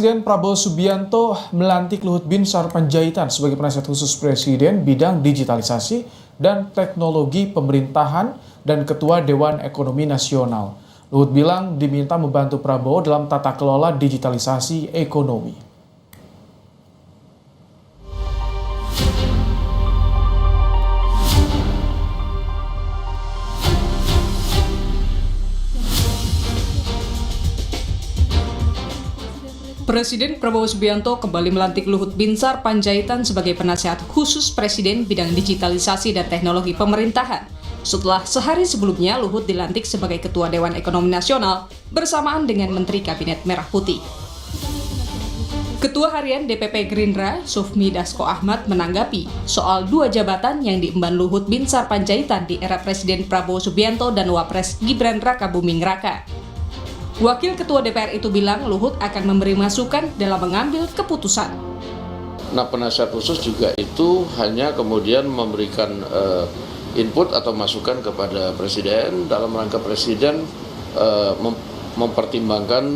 Presiden Prabowo Subianto melantik Luhut Binsar Panjaitan sebagai penasihat khusus Presiden bidang digitalisasi dan teknologi pemerintahan dan Ketua Dewan Ekonomi Nasional. Luhut bilang diminta membantu Prabowo dalam tata kelola digitalisasi ekonomi. Presiden Prabowo Subianto kembali melantik Luhut Binsar Panjaitan sebagai penasihat khusus Presiden bidang digitalisasi dan teknologi pemerintahan. Setelah sehari sebelumnya Luhut dilantik sebagai Ketua Dewan Ekonomi Nasional bersamaan dengan Menteri Kabinet Merah Putih. Ketua Harian DPP Gerindra, Sufmi Dasko Ahmad menanggapi soal dua jabatan yang diemban Luhut Binsar Panjaitan di era Presiden Prabowo Subianto dan Wapres Gibran Rakabuming Raka. Wakil Ketua DPR itu bilang Luhut akan memberi masukan dalam mengambil keputusan. Nah, penasihat khusus juga itu hanya kemudian memberikan input atau masukan kepada Presiden dalam rangka Presiden mempertimbangkan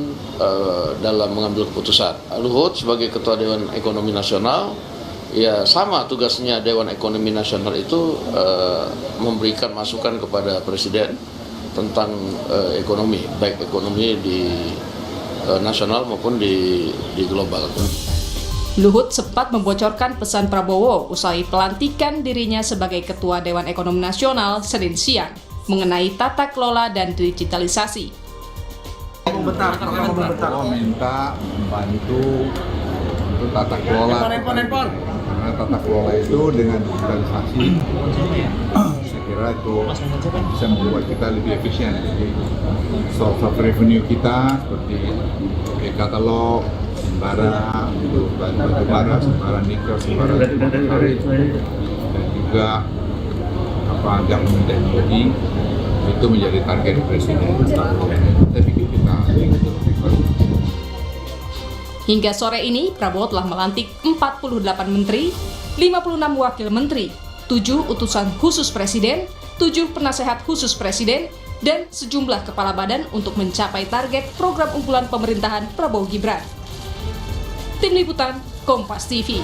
dalam mengambil keputusan. Luhut sebagai Ketua Dewan Ekonomi Nasional, ya sama tugasnya Dewan Ekonomi Nasional itu memberikan masukan kepada Presiden tentang ekonomi, baik ekonomi di nasional maupun di global. Luhut sempat membocorkan pesan Prabowo usai pelantikan dirinya sebagai Ketua Dewan Ekonomi Nasional Senin siang mengenai tata kelola dan digitalisasi. Prabowo minta membantu untuk tata kelola, karena tata kelola itu dengan digitalisasi saya kira itu bisa membuat kita lebih efisien. Jadi source of revenue kita seperti katalog, simbara, batu bara, simbara nikel, simbara sawit, dan juga government teknologi itu menjadi target Presiden. Saya pikir kita Hingga sore ini, Prabowo telah melantik 48 menteri, 56 wakil menteri, 7 utusan khusus Presiden, 7 penasehat khusus Presiden, dan sejumlah kepala badan untuk mencapai target program unggulan pemerintahan Prabowo Gibran. Tim Liputan, Kompas TV.